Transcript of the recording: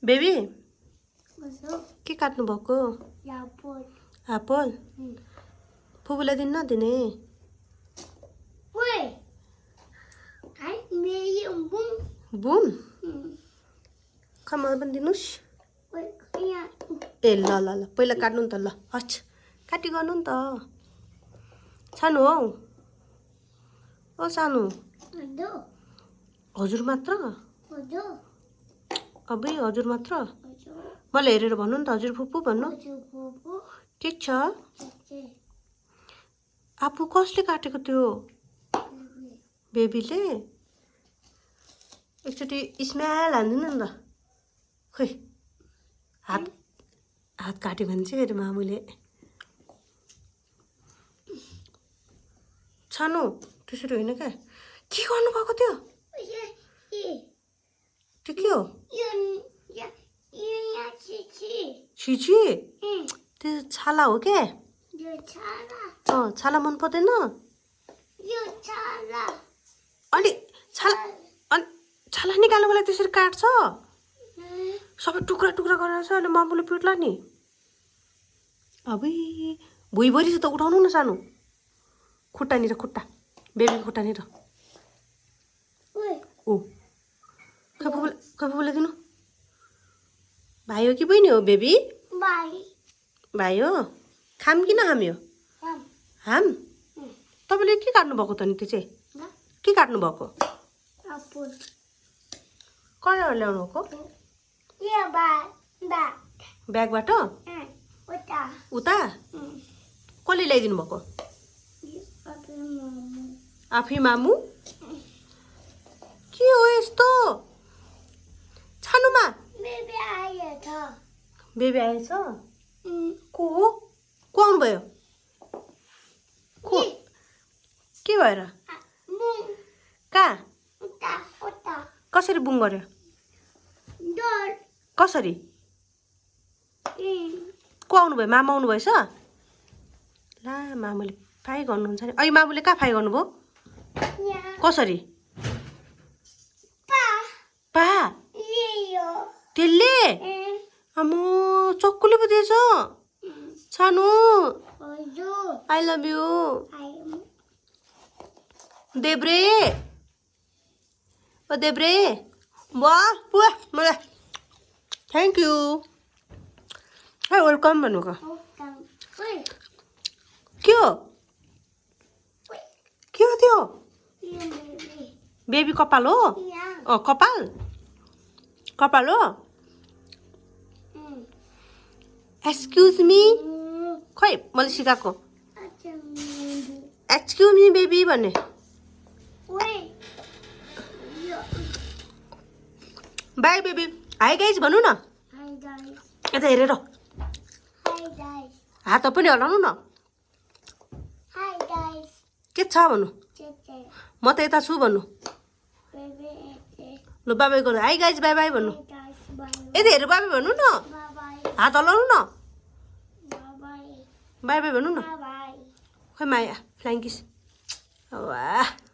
Baby Masuk. के काट्नु भएको Lapor. एप्पल फुपूलाई दिन नदिने Woi. Kan mei umbung. Boom खमा पनि दिनुस् Woi, kaya. ए ल ल ल पहिला काट्नु नि त ल हस् काटी गर्नु नि त सानो हौ ओ सानो Ada. हजुर मात्र Ada. अबै हजुर मात्र Ada. मलाई हेरेर भन्नु नि त हजुर फुपू भन्नु Ada bubu. ठिक छ Ada. आफू कसले काटेको त्यो बेबीले एकचोटि स्मेल हान्दिनु नि त खोइ हात हात काट्यो भने चाहिँ फेरि मामुले सानो त्यसरी होइन क्या के गर्नुभएको त्यो Ya, ya. त्यो के हो Ya, ya cici. छिची त्यो छाला हो क्या Yo cara. छाला मन पर्दैन Yo cara. अनि छाला अनि छाला निकाल्नुको लागि त्यसरी काट्छ सबै टुक्रा टुक्रा गरेर छ अहिले मामुले पिट्ला नि अबै भुइँभरि त उठाउनु न सानो खुट्टानिर खुट्टा बेबीको खुट्टानिर Woi. ओ खै फुपूले दिनु भाइ हो कि बहिनी हो बेबी Bye. भाइ हो खाम कि नखाम यो Ham. हाम तपाईँले के काट्नु भएको त नि त्यो चाहिँ Na. के काट्नु भएको Apun. कहाँबाट ल्याउनु भएको Ya, bye. Bye. ब्यागबाट Udah. उता कसले ल्याइदिनु भएको Apa mama? आफै मामु के हो यस्तो छानुमा Baby ayah tha. बेबी आएछ को हो को आउनुभयो को के भएर Mung. कहाँ Udah. Udah. कसरी बुङ गर्यो Dor. कसरी को आउनुभयो मामा आउनुभएछ ला मामुले फ्राई गर्नुहुन्छ नि अहिले मामुले कहाँ फ्राई गर्नुभयो Ya. कसरी Pa. पा Leo. त्यसले आमो चक्कुले पो दिएछ सानो Ojo. I love you Ayam. देब्रे ओ देब्रे वाह पुरा मलाई थ्याङ्क यू है वेलकम भन्नुको Bukan. Woi. के हो के हो त्यो Ya, baby. बेबी कपाल हो Ya. कपाल कपाल हो एक्सक्युज मी खै मैले सिकाएको Ada minggu. Excuse me baby भन्ने Woi. Ya. By baby hi guys भन्नु न Hi guys. यता हेरेर Hi guys. हात पनि हल्लाउनु न Hi guys. के छ भन्नु Cece. म त यता छु भन्नु Baby Ece. ल बाई बाई गर्नु हाई गाइज बाई बाई भन्नु Hi guys. Bye. यता हेरेर बाई बाई भन्नु न Bye bye. हात हल्लाउनु न Bye bye. बाई बाई भन्नु न Bye bye. खोइ माया फ्ल्याङ्किस वाह